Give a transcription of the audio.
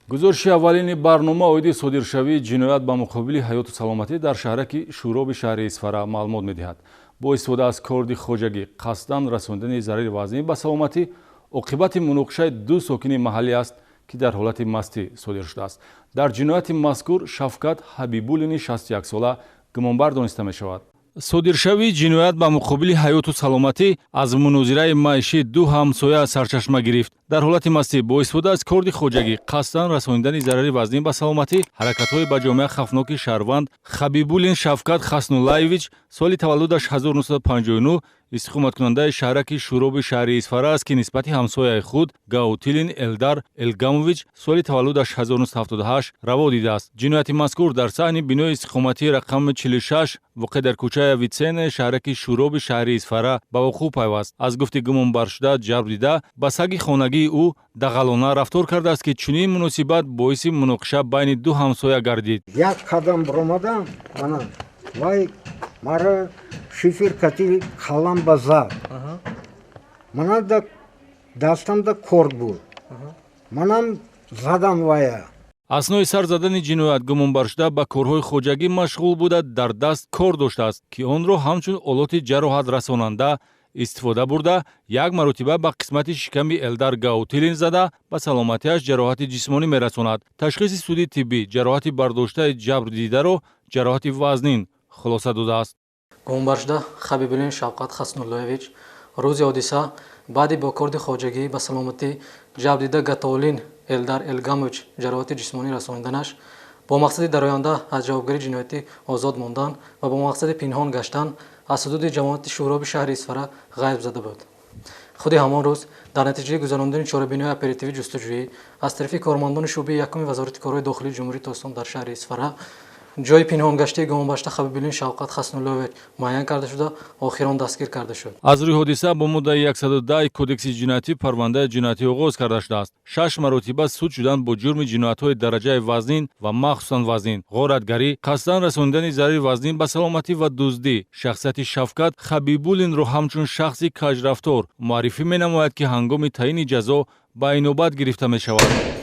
гузориши аввалини барнома оиди содиршавии ҷиноят ба муқобили ҳаёту саломатӣ дар шаҳраки шӯроби шаҳри Исфара маълумот медиҳад. бо истифода аз корди хоҷагӣ қасдан расондани зарари вазнин ба саломатӣ оқибати муноқишаи ду сокини маҳаллӣ аст, ки дар ҳолати мастӣ содир шудааст. дар ҷинояти мазкур Шафкат Ҳабибуллини 61 сола гумонбар дониста мешавад. содиршавии ҷиноят ба муқобили ҳаёту саломатӣ аз мунозираи маишии ду ҳамсоя сарчашма гирифт. дар ҳолати мастӣ бо истифода аз корди хоҷагӣ қасдан расондани зарари вазнин ба саломатӣ ҳаракатҳои ба ҷомеа хафноки шаҳрванд Ҳабибуллин Шафкат Хаснуллаевич соли таваллудаш 1959 истиқоматкунандаи шаҳраки шӯроби шаҳри Исфара аст, ки нисбати ҳамсояи худ Гаутилин Элдар Элгамович соли таваллудаш 1978 раво дидааст. ҷинояти мазкур дар саҳни бинои истиқоматии рақами 46 воқеъ дар кӯчаи Авитсене шаҳраки шӯроби шаҳри Исфара ба вуқӯъ пайваст. аз гуфти гумонбаршуда ҷабр дида ба саги хонагии ӯ дағалона рафтор кардааст, ки чунин муносибат боиси муноқиша байни ду ҳамсоя гардид. як қадам биромадам ана вай мара шифр кати қалам ба зад мана да дастамда корд буд манам задам вая. аснои сар задани ҷиноят гумонбаршуда ба корҳои хоҷагӣ машғул буда дар даст кор доштааст, ки онро ҳамчун олоти ҷароҳатрасонанда истифода бурда як маротиба ба қисмати шиками Элдар Гаутилин зада ба саломатиаш ҷароҳати ҷисмонӣ мерасонад. ташхиси суди тиббӣ ҷароҳати бардоштаи ҷабр дидаро ҷароҳати вазнин хулоса додааст. гумонбаршуда Ҳабибуллин Шавқат Хаснуллоевич рӯзи ҳодиса баъди бо корди хоҷагӣ ба саломатӣ ҷабр дида Гатаулин Элдар Элгамович ҷароҳати ҷисмонӣ расониданаш бо мақсади дар оянда аз ҷавобгарии ҷиноятӣ озод мондан ва бо мақсади пинҳон гаштан аз ҳудуди ҷамоати шӯроби шаҳри Исфара ғайб зада буд. худи ҳамон рӯз дар натиҷаи гузарондани чорабиниҳои оперативии ҷустуҷӯӣ аз тарафи кормандони шӯъбаи якуми вазорати корҳои дохилии ҷумҳурии Тобистон дар шаҳри Исфара ҷои пинҳонгаштии гумонбаршуда Ҳабибуллин Шавқат Хаснуллоевич муайян карда шуда охирон дастгир карда шуд. аз рӯи ҳодиса бо моддаи 110 кодекси ҷиноятӣ парвандаи ҷиноятӣ оғоз карда шудааст. 6 маротиба суд шуданд бо ҷурми ҷиноятҳои дараҷаи вазнин ва махсусан вазнин, ғоратгарӣ, қасдан расондани зарари вазнин ба саломатӣ ва дуздӣ. шахсияти Шафкат Ҳабибуллинро ҳамчун шахси кажрафтор муаррифӣ менамояд, ки ҳангоми таъини ҷазо ба инобат гирифта мешавад.